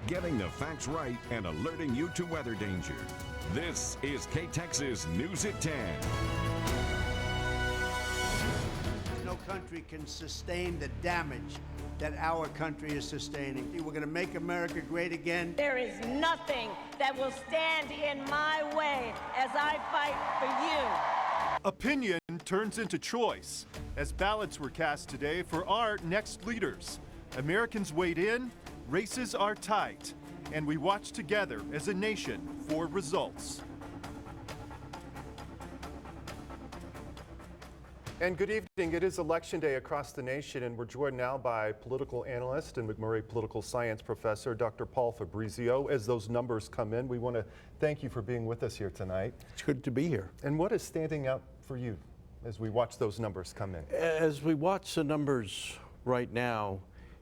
getting the facts right and alerting you to weather danger. This is Ktxs News at 10. No country can sustain the damage that our country is sustaining. We're going to make America great again. There is nothing that will stand in my way as I fight for you. Opinion turns into choice as ballots were cast today for our next leaders. Americans weighed in, races are tight, and we watch together as a nation for results. And good evening. It is Election Day across the nation, and we're joined now by political analyst and McMurray political science professor, Dr. Paul Fabrizio. As those numbers come in, we want to thank you for being with us here tonight. It's good to be here. And what is standing out for you as we watch those numbers come in? As we watch the numbers right now,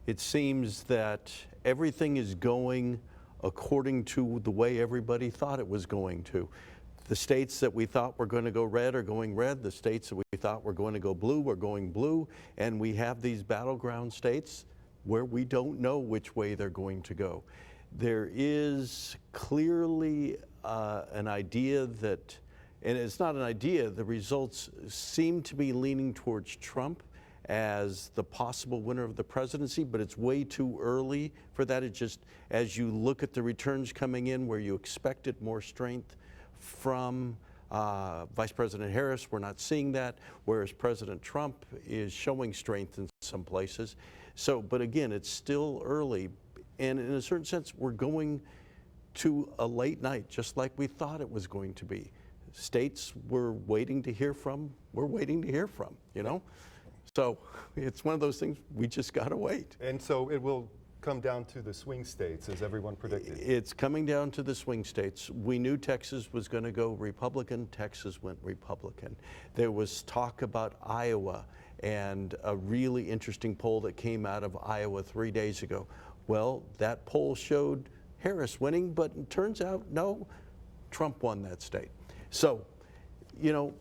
it seems that everything is going according to the way everybody thought it was going to. The states that we thought were going to go red are going red. The states that we thought were going to go blue are going blue. And we have these battleground states where we don't know which way they're going to go. There is clearly an idea that, and it's not an idea, the results seem to be leaning towards Trump as the possible winner of the presidency, but it's way too early for that. It just, as you look at the returns coming in where you expected more strength from Vice President Harris, we're not seeing that, whereas President Trump is showing strength in some places. So, but again, it's still early, and in a certain sense, we're going to a late night, just like we thought it was going to be. States we're waiting to hear from, you know? So it's one of those things, we just gotta wait. And so it will come down to the swing states, as everyone predicted. It's coming down to the swing states. We knew Texas was going to go Republican. Texas went Republican. There was talk about Iowa and a really interesting poll that came out of Iowa 3 days ago. Well, that poll showed Harris winning, but it turns out, no, Trump won that state. So, you know,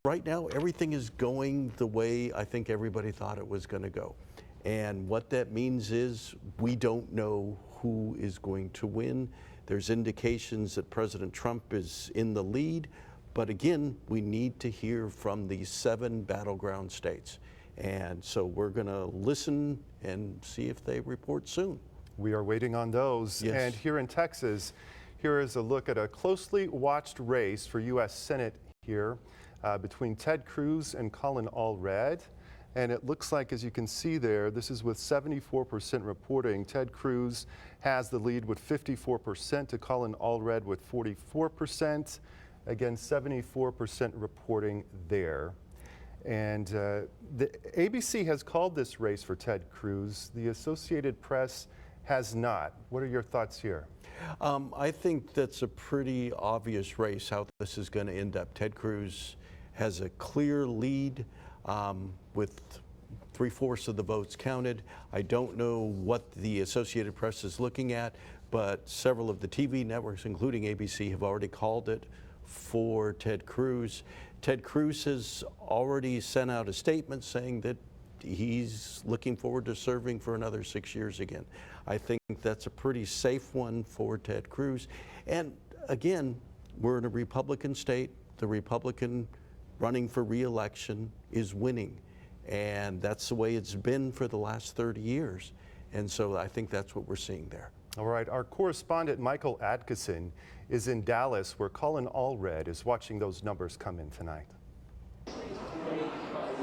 right now everything is going the way I think everybody thought it was going to go. And what that means is we don't know who is going to win. There's indications that President Trump is in the lead, but again, we need to hear from these 7 battleground states. And so we're going to listen and see if they report soon. We are waiting on those. Yes. And here in Texas, here is a look at a closely watched race for U.S. Senate here between Ted Cruz and Colin Allred. And it looks like, as you can see there, this is with 74% reporting. Ted Cruz has the lead with 54% to Colin Allred with 44%. Again, 74% reporting there. And the ABC has called this race for Ted Cruz. The Associated Press has not. What are your thoughts here? I think that's a pretty obvious race, how this is going to end up. Ted Cruz has a clear lead. With 3/4 of the votes counted. I don't know what the Associated Press is looking at, but several of the TV networks, including ABC, have already called it for Ted Cruz. Ted Cruz has already sent out a statement saying that he's looking forward to serving for another 6 years again. I think that's a pretty safe one for Ted Cruz. And again, we're in a Republican state. The Republican running for re-election is winning. And that's the way it's been for the last 30 years. And so I think that's what we're seeing there. All right, our correspondent Michael Adkison is in Dallas, where Colin Allred is watching those numbers come in tonight.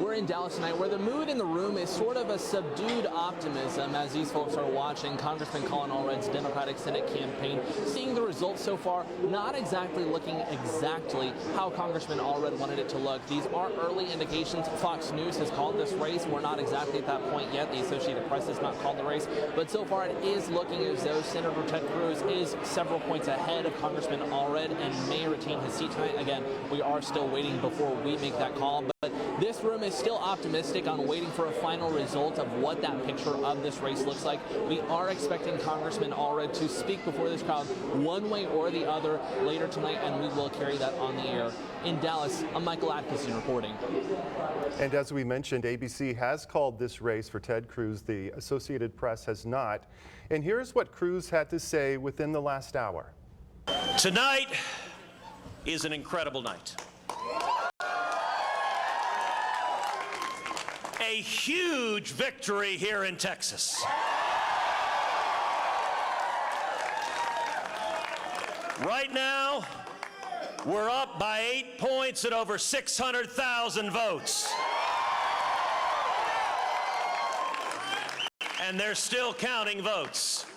We're in Dallas tonight, where the mood in the room is sort of a subdued optimism as these folks are watching Congressman Colin Allred's Democratic Senate campaign. Seeing the results so far, not exactly looking exactly how Congressman Allred wanted it to look. These are early indications. Fox News has called this race. We're not exactly at that point yet. The Associated Press has not called the race. But so far, it is looking as though Senator Ted Cruz is several points ahead of Congressman Allred and may retain his seat tonight. Again, we are still waiting before we make that call. But This room is still optimistic on waiting for a final result of what that picture of this race looks like. We are expecting Congressman Allred to speak before this crowd one way or the other later tonight, and we will carry that on the air. In Dallas, I'm Michael Atkinson reporting. And as we mentioned, ABC has called this race for Ted Cruz. The Associated Press has not. And here's what Cruz had to say within the last hour. Tonight is an incredible night. A huge victory here in Texas. Right now, we're up by 8 points at over 600,000 votes. And they're still counting votes.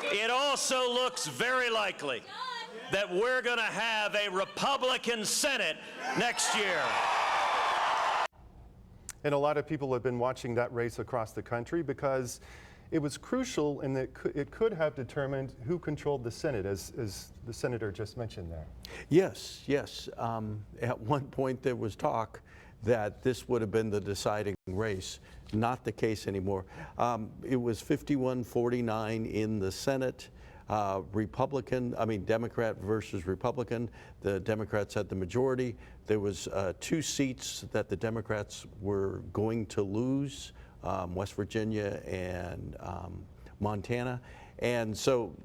It also looks very likely that we're going to have a Republican Senate next year. And a lot of people have been watching that race across the country because it was crucial in that it could have determined who controlled the Senate, as the senator just mentioned there. Yes, yes. At one point there was talk that this would have been the deciding race. Not the case anymore. It was 51-49 in the Senate. Democrat versus Republican. The Democrats had the majority. There was 2 seats that the Democrats were going to lose, West Virginia and Montana. And so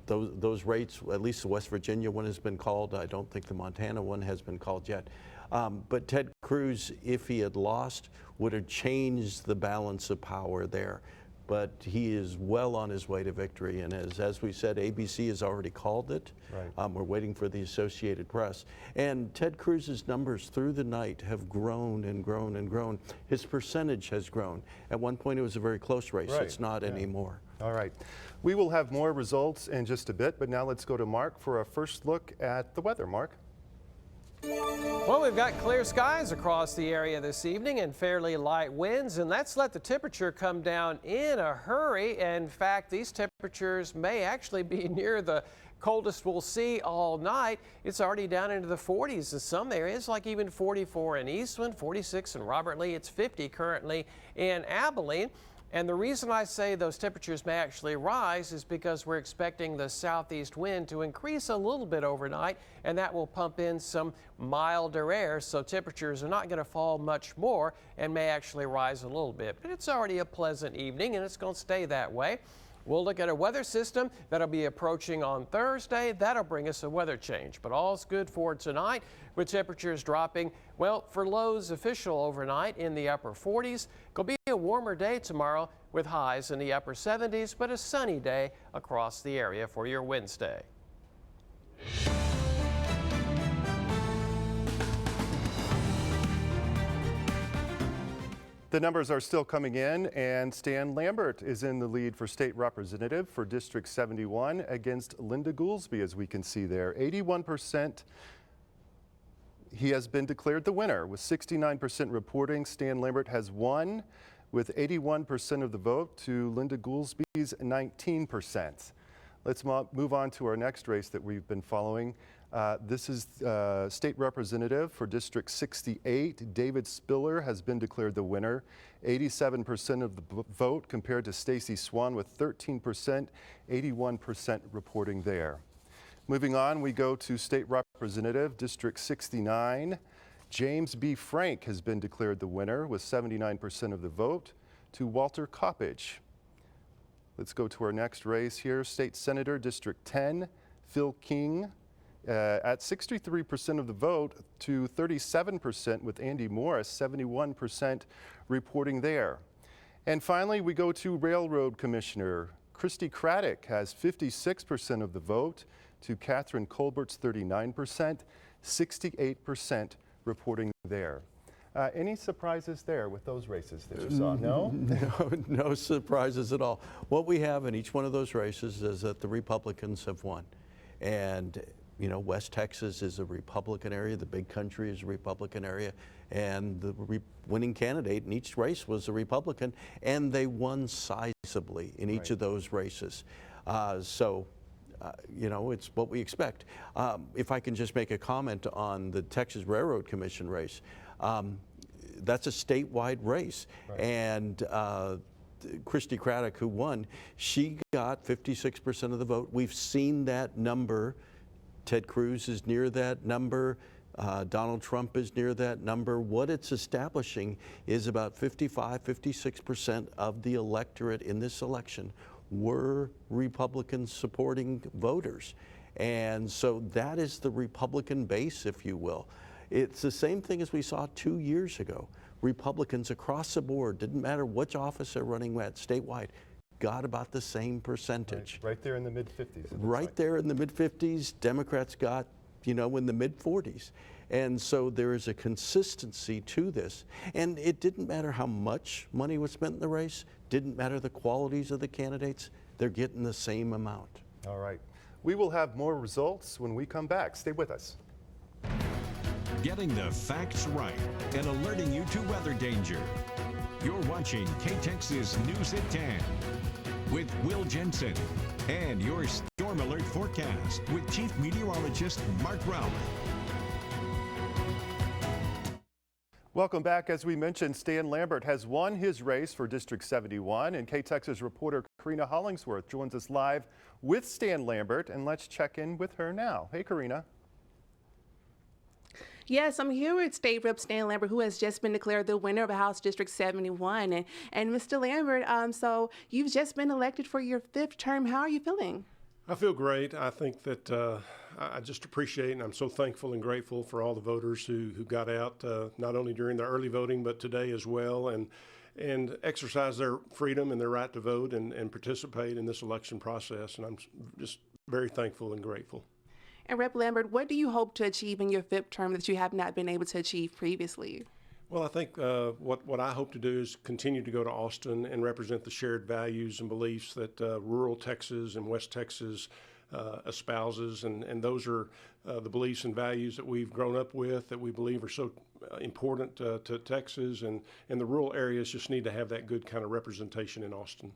those rates, at least the West Virginia one has been called. I don't think the Montana one has been called yet. But Ted Cruz, if he had lost, would have changed the balance of power there. But he is well on his way to victory, and as we said, ABC has already called it. Right. We're waiting for the Associated Press. And Ted Cruz's numbers through the night have grown and grown and grown. His percentage has grown. At one point it was a very close race. Right. It's not anymore. All right. We will have more results in just a bit, but now let's go to Mark for a first look at the weather. Mark? Well, we've got clear skies across the area this evening and fairly light winds, and that's let the temperature come down in a hurry. In fact, these temperatures may actually be near the coldest we'll see all night. It's already down into the 40s in some areas, like even 44 in Eastland, 46 in Robert Lee. It's 50 currently in Abilene. And the reason I say those temperatures may actually rise is because we're expecting the southeast wind to increase a little bit overnight, and that will pump in some milder air, so temperatures are not going to fall much more and may actually rise a little bit. But it's already a pleasant evening, and it's going to stay that way. We'll look at a weather system that'll be approaching on Thursday. That'll bring us a weather change, but all's good for tonight with temperatures dropping, well, for lows official overnight in the upper 40s. It'll be a warmer day tomorrow with highs in the upper 70s, but a sunny day across the area for your Wednesday. The numbers are still coming in, and Stan Lambert is in the lead for state representative for District 71 against Linda Goolsby, as we can see there. 81%. He has been declared the winner with 69% reporting. Stan Lambert has won with 81% of the vote to Linda Goolsby's 19%. Let's move on to our next race that we've been following. This is state representative for District 68. David Spiller has been declared the winner. 87% of the vote compared to Stacey Swan with 13%, 81% reporting there. Moving on, we go to state representative District 69. James B. Frank has been declared the winner with 79% of the vote to Walter Coppage. Let's go to our next race here. State Senator District 10, Phil King. At 63% of the vote to 37% with Andy Morris, 71% reporting there. And finally, we go to Railroad Commissioner. Christy Craddock has 56% of the vote to Catherine Colbert's 39%, 68% reporting there. Any surprises there with those races that you saw? No? No surprises at all. What we have in each one of those races is that the Republicans have won. And you know, West Texas is a Republican area, the Big Country is a Republican area, and the winning candidate in each race was a Republican, and they won sizably in each of those races. So You know, it's what we expect. If I can just make a comment on the Texas Railroad Commission race, that's a statewide race. Right. And Christy Craddock, who won, she got 56% of the vote. We've seen that number. Ted Cruz is near that number. Donald Trump is near that number. What it's establishing is about 55, 56% of the electorate in this election were Republican supporting voters. And so that is the Republican base, if you will. It's the same thing as we saw 2 years ago. Republicans across the board, didn't matter which office they're running at statewide, got about the same percentage. Right there in the mid-50s. Right there in the mid-50s. Democrats got, you know, in the mid-40s. And so there is a consistency to this. And it didn't matter how much money was spent in the race, didn't matter the qualities of the candidates, they're getting the same amount. All right. We will have more results when we come back. Stay with us. Getting the facts right and alerting you to weather danger. You're watching Ktxs News at 10 with Will Jensen and your Storm Alert forecast with Chief Meteorologist Mark Rowley. Welcome back. As we mentioned, Stan Lambert has won his race for District 71, and Ktxs reporter Karina Hollingsworth joins us live with Stan Lambert, and let's check in with her now. Hey, Karina. Yes, I'm here with State Rep Stan Lambert, who has just been declared the winner of House District 71. And Mr. Lambert, so you've just been elected for your 5th term. How are you feeling? I feel great. I think that I just appreciate and I'm so thankful and grateful for all the voters who got out, not only during the early voting, but today as well, and exercise their freedom and their right to vote and participate in this election process. And I'm just very thankful and grateful. And Rep Lambert, what do you hope to achieve in your 5th term that you have not been able to achieve previously? Well, I think what I hope to do is continue to go to Austin and represent the shared values and beliefs that rural Texas and West Texas espouses, and those are the beliefs and values that we've grown up with, that we believe are so important to Texas, and the rural areas just need to have that good kind of representation in Austin.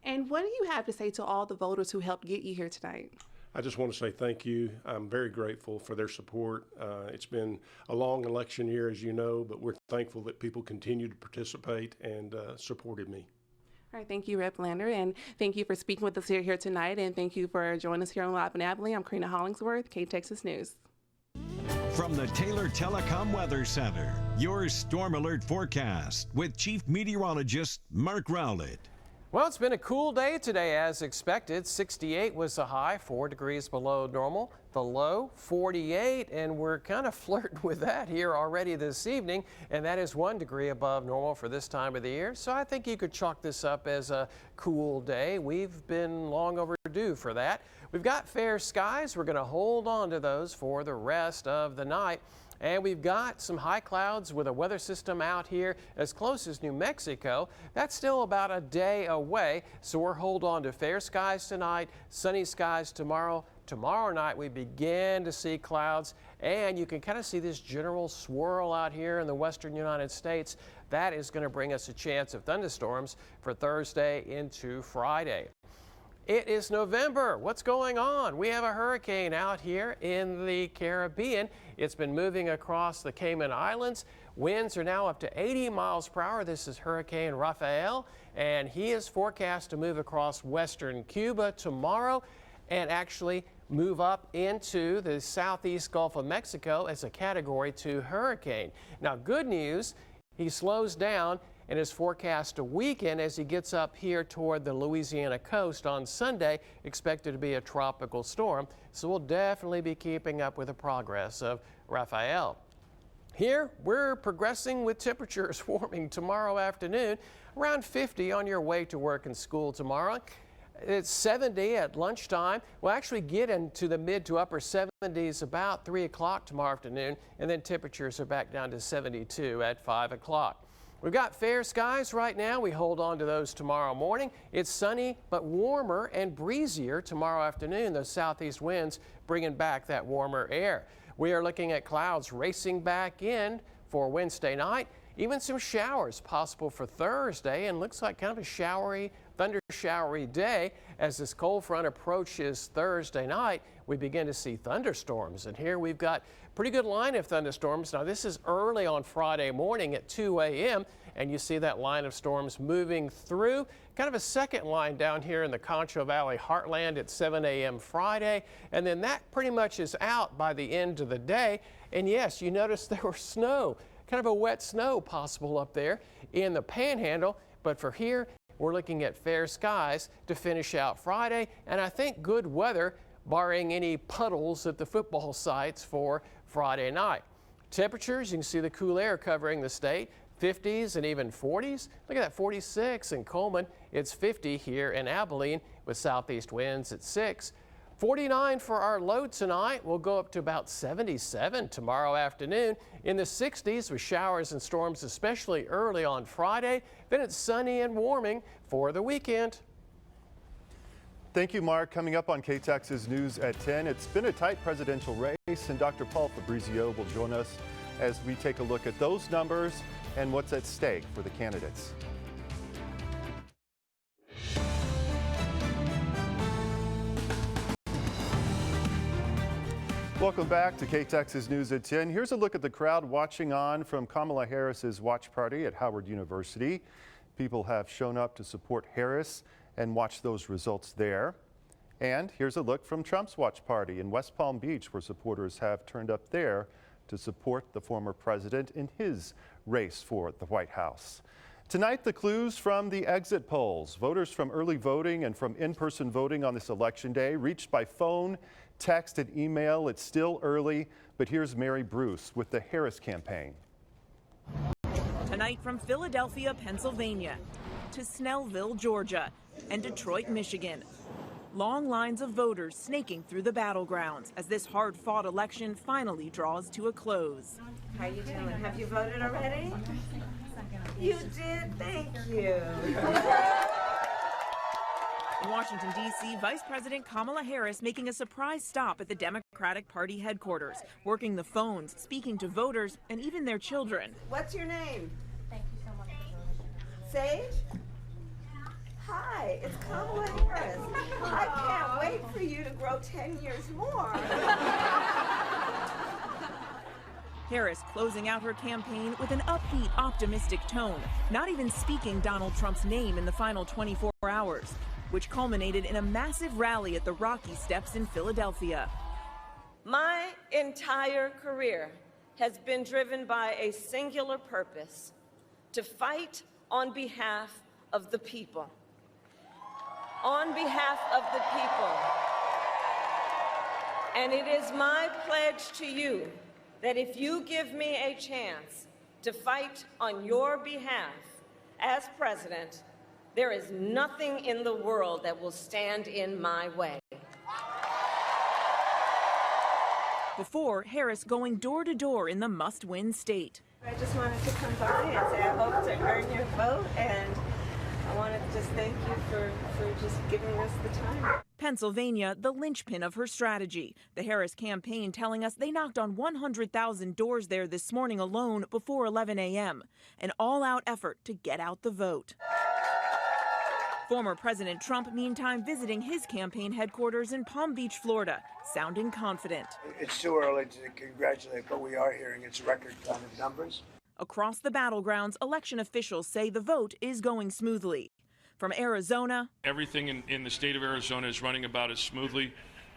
And what do you have to say to all the voters who helped get you here tonight? I just want to say thank you. I'm very grateful for their support. It's been a long election year, as you know, but we're thankful that people continue to participate and supported me. All right, thank you, Rep Lander, and thank you for speaking with us here tonight, and thank you for joining us here on Live in Abilene. I'm Karina Hollingsworth, Ktxs News. From the Taylor Telecom Weather Center, your Storm Alert forecast with Chief Meteorologist Mark Rowley. Well, it's been a cool day today as expected. 68 was the high, 4 degrees below normal. The low, 48, and we're kind of flirting with that here already this evening, and that is 1 degree above normal for this time of the year. So I think you could chalk this up as a cool day. We've been long overdue for that. We've got fair skies. We're going to hold on to those for the rest of the night. And we've got some high clouds with a weather system out here as close as New Mexico. That's still about a day away, so we'll hold on to fair skies tonight, sunny skies tomorrow. Tomorrow night we begin to see clouds, and you can kind of see this general swirl out here in the western United States. That is going to bring us a chance of thunderstorms for Thursday into Friday. It is November. What's going on? We have a hurricane out here in the Caribbean. It's been moving across the Cayman Islands. Winds are now up to 80 miles per hour. This is Hurricane Rafael, and he is forecast to move across western Cuba tomorrow and actually move up into the southeast Gulf of Mexico as a Category 2 hurricane. Now, good news, he slows down and is forecast to weaken as he gets up here toward the Louisiana coast on Sunday, expected to be a tropical storm. So we'll definitely be keeping up with the progress of Rafael. Here, we're progressing with temperatures warming tomorrow afternoon, around 50 on your way to work and school tomorrow. It's 70 at lunchtime. We'll actually get into the mid to upper 70s about 3 o'clock tomorrow afternoon, and then temperatures are back down to 72 at 5 o'clock. We've got fair skies right now. We hold on to those tomorrow morning. It's sunny but warmer and breezier tomorrow afternoon. Those southeast winds bringing back that warmer air. We are looking at clouds racing back in for Wednesday night. Even some showers possible for Thursday, and looks like kind of a showery thunder showery day. As this cold front approaches Thursday night, we begin to see thunderstorms. And here we've got pretty good line of thunderstorms. Now this is early on Friday morning at 2 a.m. and you see that line of storms moving through. Kind of a second line down here in the Concho Valley heartland at 7 a.m. Friday. And then that pretty much is out by the end of the day. And yes, you notice there was snow, kind of a wet snow possible up there in the Panhandle. But for here, we're looking at fair skies to finish out Friday. And I think good weather, barring any puddles at the football sites for Friday night. Temperatures, you can see the cool air covering the state. 50s and even 40s. Look at that, 46 in Coleman. It's 50 here in Abilene with southeast winds at 6. 49 for our low tonight. We'll go up to about 77 tomorrow afternoon. In the 60s with showers and storms, especially early on Friday. Then it's sunny and warming for the weekend. Thank you, Mark. Coming up on Ktxs News at 10, it's been a tight presidential race, and Dr. Paul Fabrizio will join us as we take a look at those numbers and what's at stake for the candidates. Welcome back to Ktxs News at 10. Here's a look at the crowd watching on from Kamala Harris's watch party at Howard University. People have shown up to support Harris and watch those results there. And here's a look from Trump's watch party in West Palm Beach, where supporters have turned up there to support the former president in his race for the White House. Tonight, the clues from the exit polls. Voters from early voting and from in-person voting on this election day reached by phone, text, and email. It's still early, but here's Mary Bruce with the Harris campaign. Tonight from Philadelphia, Pennsylvania, to Snellville, Georgia, and Detroit, Michigan. Long lines of voters snaking through the battlegrounds as this hard-fought election finally draws to a close. How you doing? Have you voted already? You did? Thank you. In Washington, D.C., Vice President Kamala Harris making a surprise stop at the Democratic Party headquarters, working the phones, speaking to voters, and even their children. What's your name? Thank you so much. Sage? Hi, it's Kamala Harris. I can't wait for you to grow 10 years more. Harris closing out her campaign with an upbeat, optimistic tone, not even speaking Donald Trump's name in the final 24 hours, which culminated in a massive rally at the Rocky Steps in Philadelphia. My entire career has been driven by a singular purpose: to fight on behalf of the people. On behalf of the people. And it is my pledge to you that if you give me a chance to fight on your behalf as president, there is nothing in the world that will stand in my way. Before, Harris going door to door in the must-win state. I just wanted to come by and say I hope to earn your vote, and I wanted to just thank you for just giving us the time. Pennsylvania, the linchpin of her strategy. The Harris campaign telling us they knocked on 100,000 doors there this morning alone before 11 a.m. An all-out effort to get out the vote. Former President Trump, meantime, visiting his campaign headquarters in Palm Beach, Florida, sounding confident. It's too early to congratulate, but we are hearing it's record kind of numbers. Across the battlegrounds, election officials say the vote is going smoothly. From Arizona, everything in the state of Arizona is running about as smoothly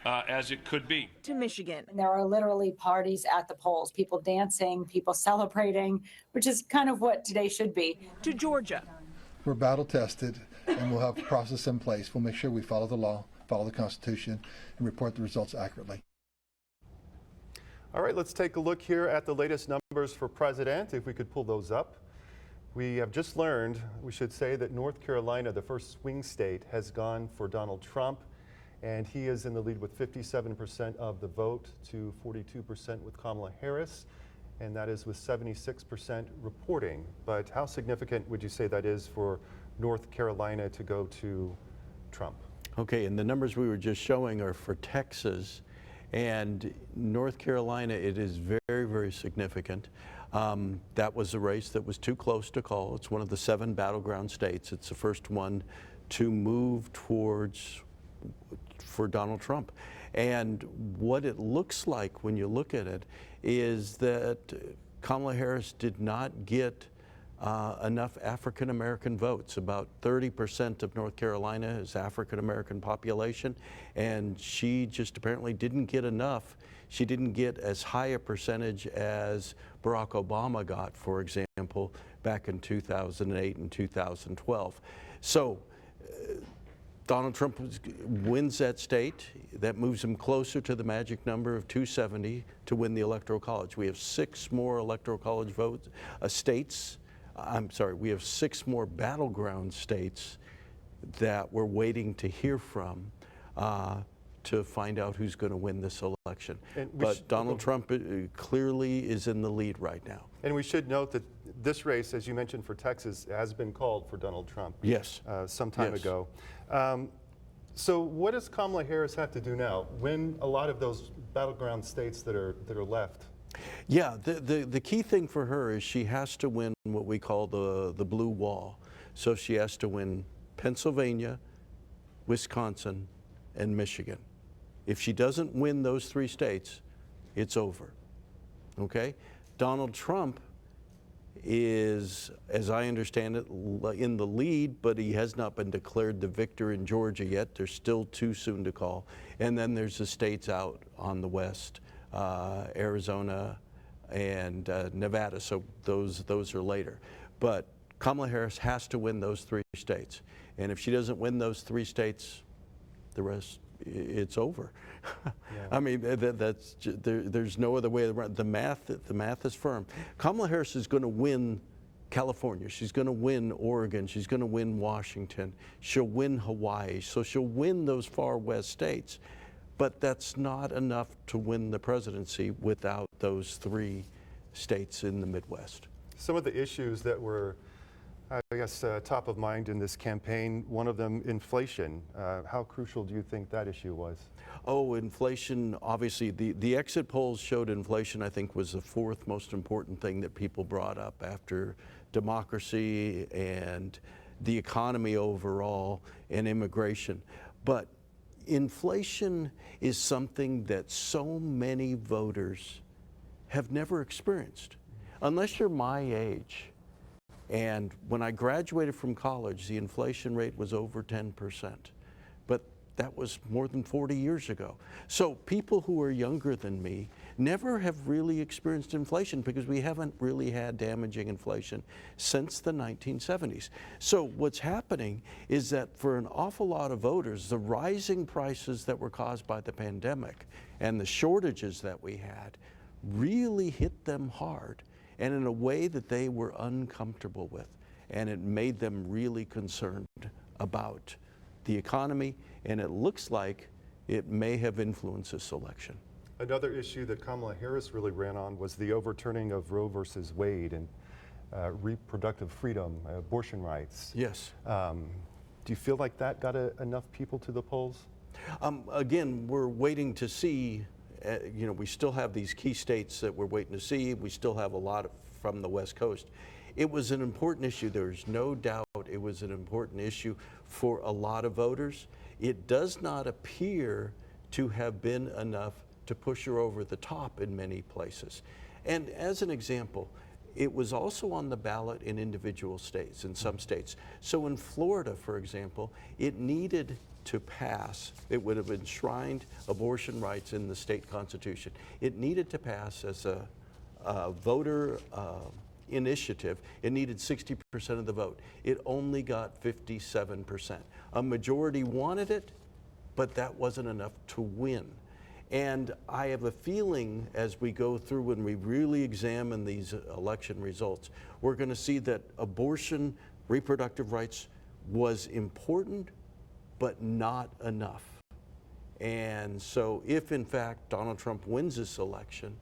as it could be. To Michigan. There are literally parties at the polls, people dancing, people celebrating, which is kind of what today should be. To Georgia. We're battle tested, and we'll have a process in place. We'll make sure we follow the law, follow the Constitution, and report the results accurately. All right, let's take a look here at the latest numbers for president, if we could pull those up. We have just learned, we should say, that North Carolina, the first swing state, has gone for Donald Trump, and he is in the lead with 57% of the vote to 42% with Kamala Harris, and that is with 76% reporting. But how significant would you say that is for North Carolina to go to Trump? Okay, and the numbers we were just showing are for Texas. And North Carolina, it is very, very significant. That was a race that was too close to call. It's one of the 7 battleground states. It's the first one to move towards for Donald Trump. And what it looks like when you look at it is that Kamala Harris did not get enough African American votes. About 30% of North Carolina is African American population, and she just apparently didn't get enough. She didn't get as high a percentage as Barack Obama got, for example, back in 2008 and 2012. So Donald Trump wins that state. That moves him closer to the magic number of 270 to win the Electoral College. We have 6 more Electoral College votes, states. I'm sorry, we have 6 more battleground states that we're waiting to hear from to find out who's going to win this election. But Donald Trump clearly is in the lead right now. And we should note that this race, as you mentioned, for Texas, has been called for Donald Trump. Yes. Some time ago. So what does Kamala Harris have to do now? Win a lot of those battleground states that are left? Yeah, the key thing for her is she has to win what we call the blue wall. So she has to win Pennsylvania, Wisconsin, and Michigan. If she doesn't win those 3 states, it's over. Okay? Donald Trump is, as I understand it, in the lead, but he has not been declared the victor in Georgia yet. They're still too soon to call. And then there's the states out on the west, Arizona and Nevada, so those are later. But Kamala Harris has to win those 3 states. And if she doesn't win those 3 states, the rest, it's over. Yeah. I mean, there's no other way around. The math is firm. Kamala Harris is going to win California. She's going to win Oregon. She's going to win Washington. She'll win Hawaii. So she'll win those far west states. But that's not enough to win the presidency without those 3 states in the Midwest. Some of the issues that were, I guess, top of mind in this campaign, one of them, inflation. How crucial do you think that issue was? Oh, inflation, obviously, the exit polls showed inflation, I think, was the 4th most important thing that people brought up after democracy and the economy overall and immigration. But inflation is something that so many voters have never experienced. Unless you're my age. And when I graduated from college, the inflation rate was over 10%. But that was more than 40 years ago. So people who are younger than me never have really experienced inflation because we haven't really had damaging inflation since the 1970s. So what's happening is that for an awful lot of voters, the rising prices that were caused by the pandemic and the shortages that we had really hit them hard and in a way that they were uncomfortable with. And it made them really concerned about the economy, and it looks like it may have influenced this election. Another issue that Kamala Harris really ran on was the overturning of Roe versus Wade and reproductive freedom, abortion rights. Yes. Do you feel like that got enough people to the polls? Again, we're waiting to see. We still have these key states that we're waiting to see. We still have a lot from the West Coast. It was an important issue. There's no doubt it was an important issue for a lot of voters. It does not appear to have been enough to push her over the top in many places. And as an example, it was also on the ballot in individual states, in some states. So in Florida, for example, it needed to pass, it would have enshrined abortion rights in the state constitution. It needed to pass as a voter initiative. It needed 60% of the vote. It only got 57%. A majority wanted it, but that wasn't enough to win. And I have a feeling as we go through and we really examine these election results, we're going to see that abortion, reproductive rights was important, but not enough. And so if in fact Donald Trump wins this election,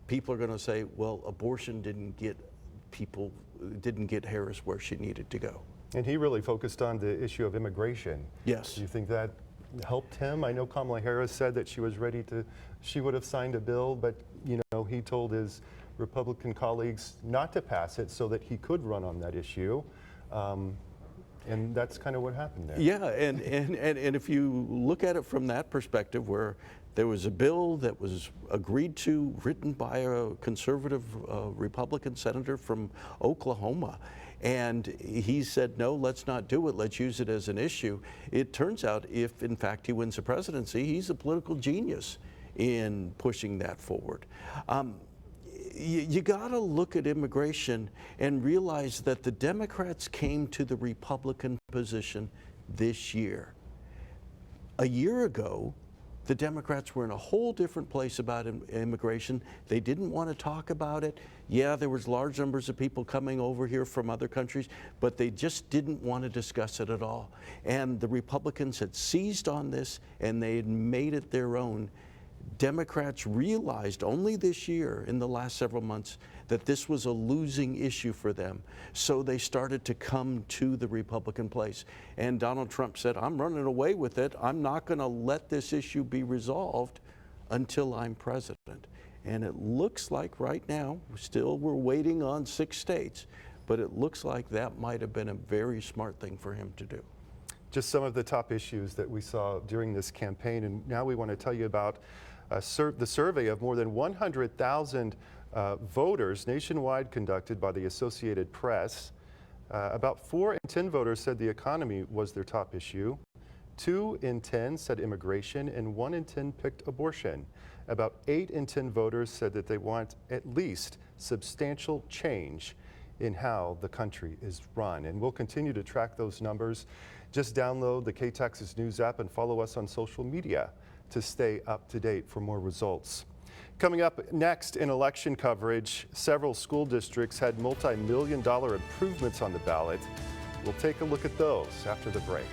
people are going to say, well, abortion didn't get Harris where she needed to go. And he really focused on the issue of immigration. Yes. Do you think that helped him? I know Kamala Harris said that she was ready to, she would have signed a bill, but he told his Republican colleagues not to pass it so that he could run on that issue. And that's kind of what happened there. Yeah, and if you look at it from that perspective, where there was a bill that was agreed to, written by a conservative Republican senator from Oklahoma, and he said, no, let's not do it, let's use it as an issue. It turns out, if in fact he wins the presidency, he's a political genius in pushing that forward. You got to look at immigration and realize that the Democrats came to the Republican position this year. A year ago, the Democrats were in a whole different place about immigration. They didn't want to talk about it. Yeah, there was large numbers of people coming over here from other countries, but they just didn't want to discuss it at all. And the Republicans had seized on this, and they had made it their own. Democrats realized only this year, in the last several months, that this was a losing issue for them. So they started to come to the Republican place. And Donald Trump said, I'm running away with it. I'm not going to let this issue be resolved until I'm president. And it looks like right now, still we're waiting on 6 states, but it looks like that might have been a very smart thing for him to do. Just some of the top issues that we saw during this campaign, and now we want to tell you about the survey of more than 100,000 voters nationwide conducted by the Associated Press. About 4 in 10 voters said the economy was their top issue. 2 in 10 said immigration, and 1 in 10 picked abortion. About 8 in 10 voters said that they want at least substantial change in how the country is run. And we'll continue to track those numbers. Just download the Ktxs News app and follow us on social media to stay up to date for more results. Coming up next in election coverage, several school districts had multi-million-dollar improvements on the ballot. We'll take a look at those after the break.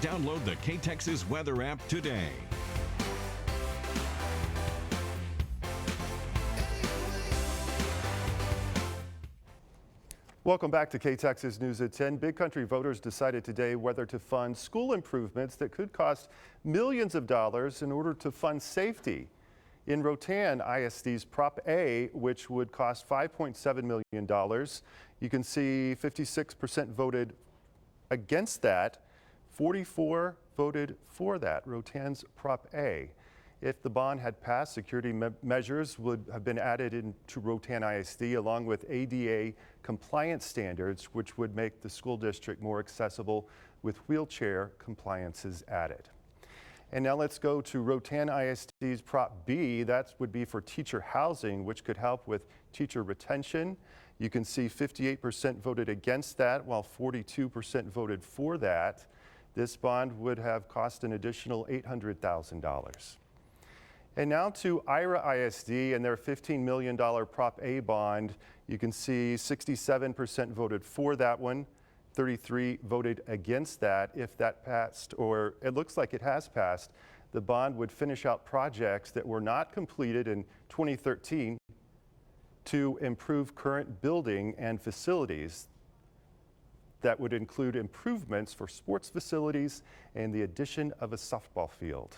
Download the Ktxs weather app today. Welcome back to Ktxs News at 10. Big Country voters decided today whether to fund school improvements that could cost millions of dollars in order to fund safety. In Rotan ISD's Prop A, which would cost $5.7 million, you can see 56% voted against that. 44 voted for that, Rotan's Prop A. If the bond had passed, security measures would have been added into Rotan ISD along with ADA compliance standards, which would make the school district more accessible with wheelchair compliances added. And now let's go to Rotan ISD's Prop B. That would be for teacher housing, which could help with teacher retention. You can see 58% voted against that, while 42% voted for that. This bond would have cost an additional $800,000. And now to Ira ISD and their $15 million Prop A bond. You can see 67% voted for that one, 33 voted against that. If that passed, or it looks like it has passed, the bond would finish out projects that were not completed in 2013 to improve current building and facilities. That would include improvements for sports facilities and the addition of a softball field.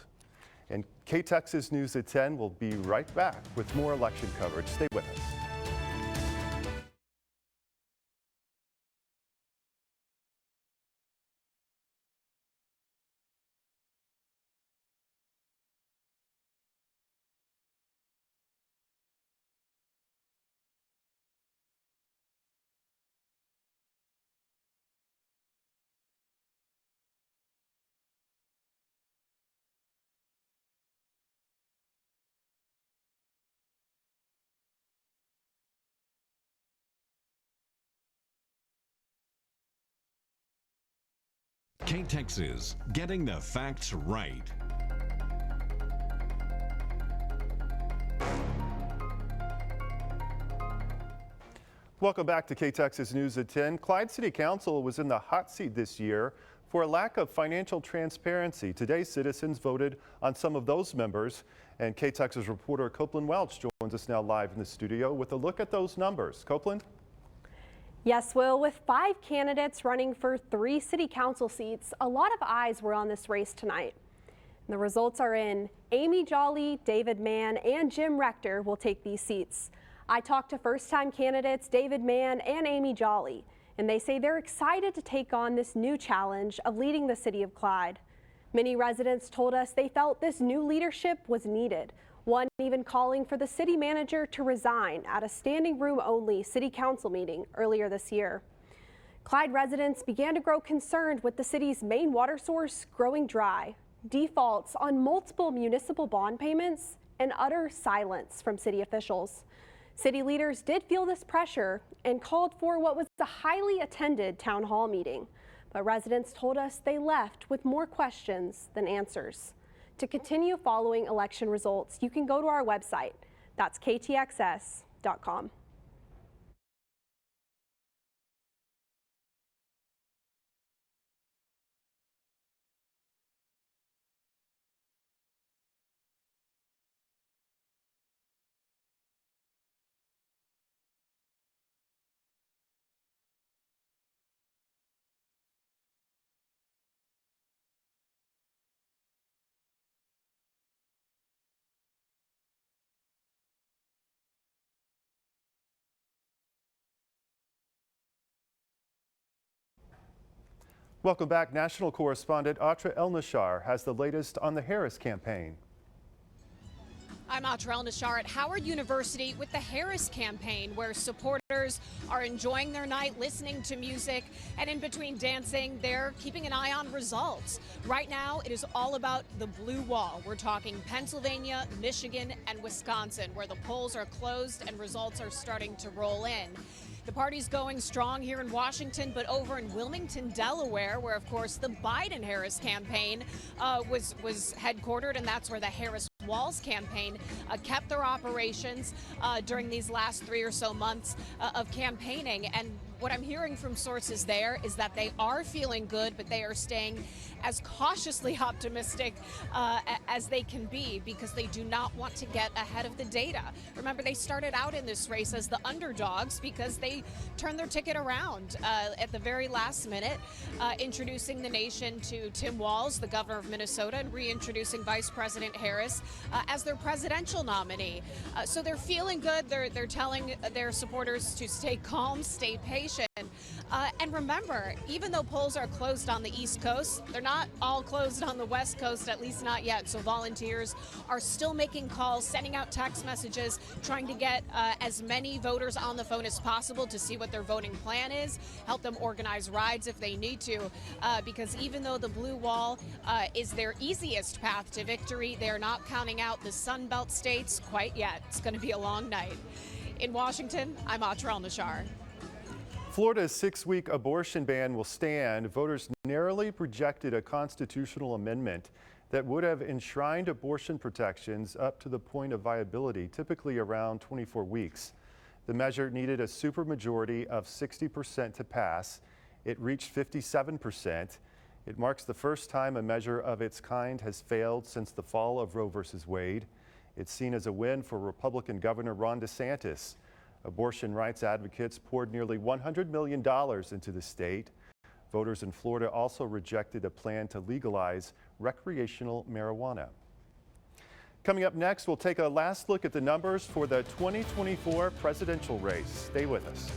And Ktxs News at 10 will be right back with more election coverage. Stay with us. Ktxs, getting the facts right. Welcome back to Ktxs News at 10. Clyde City Council was in the hot seat this year for a lack of financial transparency. Today, citizens voted on some of those members, and Ktxs reporter Copeland Welch joins us now live in the studio with a look at those numbers. Copeland? Yes, Will, with 5 candidates running for 3 city council seats, a lot of eyes were on this race tonight. And the results are in. Amy Jolly, David Mann, and Jim Rector will take these seats. I talked to first-time candidates David Mann and Amy Jolly, and they say they're excited to take on this new challenge of leading the city of Clyde. Many residents told us they felt this new leadership was needed, one even calling for the city manager to resign at a standing room only city council meeting earlier this year. Clyde residents began to grow concerned with the city's main water source growing dry, defaults on multiple municipal bond payments, and utter silence from city officials. City leaders did feel this pressure and called for what was a highly attended town hall meeting, but residents told us they left with more questions than answers. To continue following election results, you can go to our website. That's ktxs.com. Welcome back. National correspondent Atra El-Nashar has the latest on the Harris campaign. I'm Atra El-Nashar at Howard University with the Harris campaign, where supporters are enjoying their night, listening to music, and in between dancing, they're keeping an eye on results. Right now, it is all about the blue wall. We're talking Pennsylvania, Michigan, and Wisconsin, where the polls are closed and results are starting to roll in. The party's going strong here in Washington, but over in Wilmington, Delaware, where, of course, the Biden-Harris campaign was headquartered, and that's where the Harris Walz campaign kept their operations during these last 3 or so months of campaigning. And what I'm hearing from sources there is that they are feeling good, but they are staying as cautiously optimistic as they can be, because they do not want to get ahead of the data. Remember, they started out in this race as the underdogs because they turned their ticket around at the very last minute, introducing the nation to Tim Walz, the governor of Minnesota, and reintroducing Vice President Harris as their presidential nominee. So they're feeling good. They're telling their supporters to stay calm, stay patient. And remember, even though polls are closed on the East Coast, they're not all closed on the West Coast, at least not yet. So volunteers are still making calls, sending out text messages, trying to get as many voters on the phone as possible to see what their voting plan is, help them organize rides if they need to, because even though the blue wall is their easiest path to victory, they're not counting out the Sun Belt states quite yet. It's going to be a long night. In Washington, I'm Atra El-Nashar. Florida's 6-week abortion ban will stand. Voters narrowly rejected a constitutional amendment that would have enshrined abortion protections up to the point of viability, typically around 24 weeks. The measure needed a supermajority of 60% to pass. It reached 57%. It marks the first time a measure of its kind has failed since the fall of Roe v. Wade. It's seen as a win for Republican Governor Ron DeSantis. Abortion rights advocates poured nearly $100 million into the state. Voters in Florida also rejected a plan to legalize recreational marijuana. Coming up next, we'll take a last look at the numbers for the 2024 presidential race. Stay with us.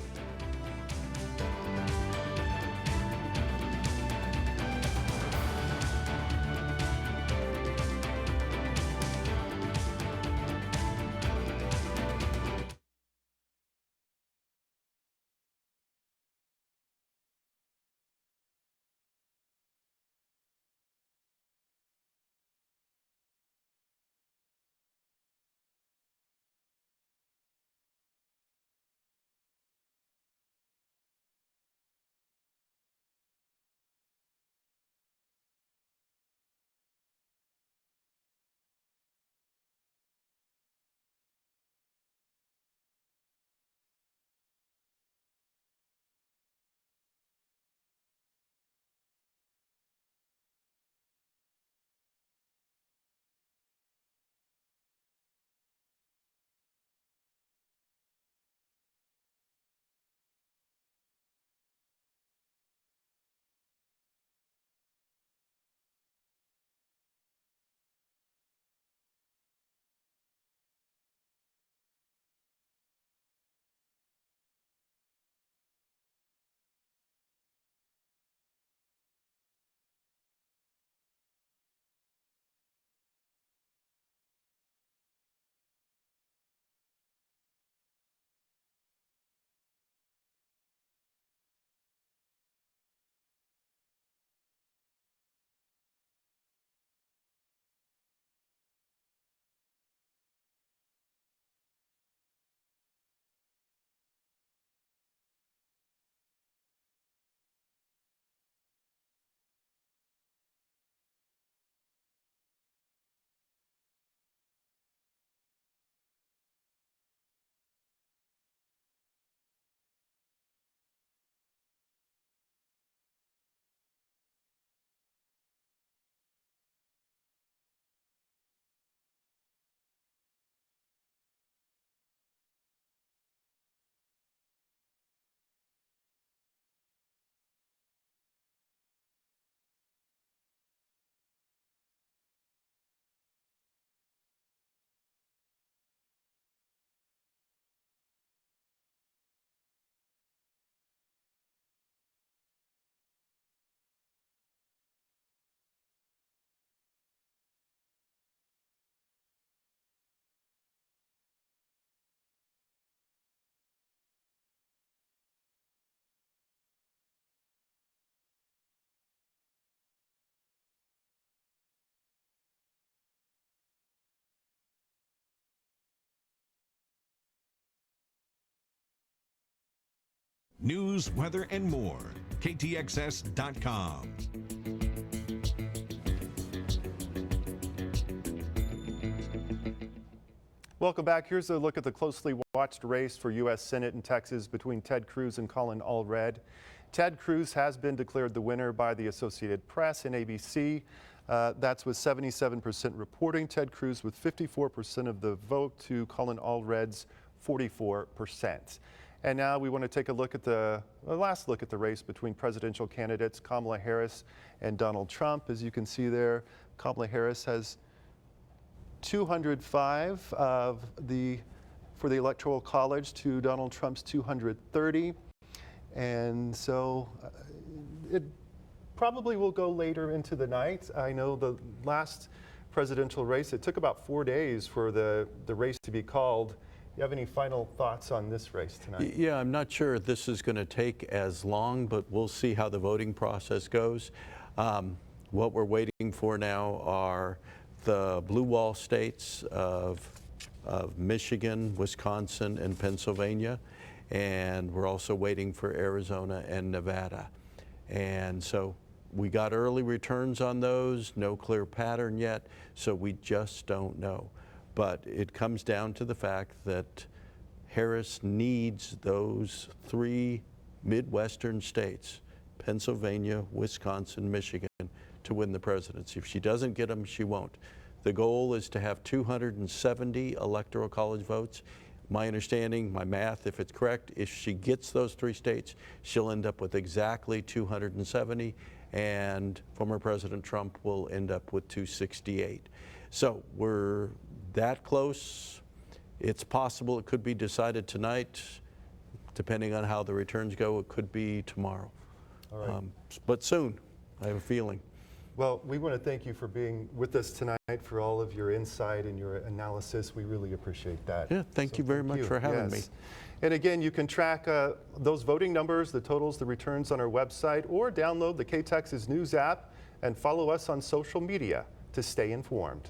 News, weather, and more. KTXS.com. Welcome back. Here's a look at the closely watched race for U.S. Senate in Texas between Ted Cruz and Colin Allred. Ted Cruz has been declared the winner by the Associated Press and ABC. That's with 77% reporting. Ted Cruz with 54% of the vote to Colin Allred's 44%. And now we want to take a look at the last look at the race between presidential candidates Kamala Harris and Donald Trump. As you can see there, Kamala Harris has 205 for the Electoral College to Donald Trump's 230. And so it probably will go later into the night. I know the last presidential race, it took about 4 days for the race to be called. You have any final thoughts on this race tonight? Yeah, I'm not sure this is going to take as long, but we'll see how the voting process goes. What we're waiting for now are the blue wall states of Michigan, Wisconsin, and Pennsylvania. And we're also waiting for Arizona and Nevada. And so we got early returns on those, no clear pattern yet, so we just don't know. But it comes down to the fact that Harris needs those 3 Midwestern states, Pennsylvania, Wisconsin, Michigan, to win the presidency. If she doesn't get them, she won't. The goal is to have 270 Electoral College votes. My understanding, my math, if it's correct, if she gets those 3 states, she'll end up with exactly 270, and former President Trump will end up with 268. So we're that close. It's possible it could be decided tonight. Depending on how the returns go, it could be tomorrow. All right. But soon, I have a feeling. Well, we want to thank you for being with us tonight, for all of your insight and your analysis. We really appreciate that. Yeah, thank you very much for having me. And again, you can track those voting numbers, the totals, the returns on our website, or download the Ktxs News app and follow us on social media to stay informed.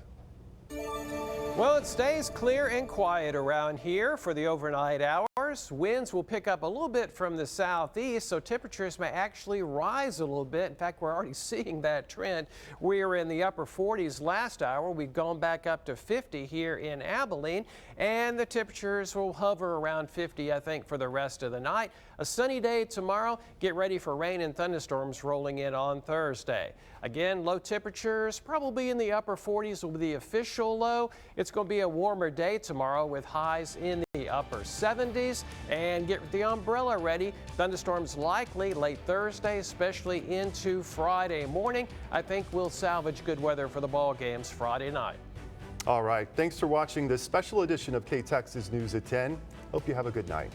Well, it stays clear and quiet around here for the overnight hours. Winds will pick up a little bit from the southeast, so temperatures may actually rise a little bit. In fact, we're already seeing that trend. We were in the upper 40s last hour. We've gone back up to 50 here in Abilene, and the temperatures will hover around 50, I think, for the rest of the night. A sunny day tomorrow. Get ready for rain and thunderstorms rolling in on Thursday. Again, low temperatures, probably in the upper 40s will be the official low. It's going to be a warmer day tomorrow with highs in the upper 70s. And get the umbrella ready. Thunderstorms likely late Thursday, especially into Friday morning. I think we'll salvage good weather for the ball games Friday night. All right. Thanks for watching this special edition of Ktxs News at 10. Hope you have a good night.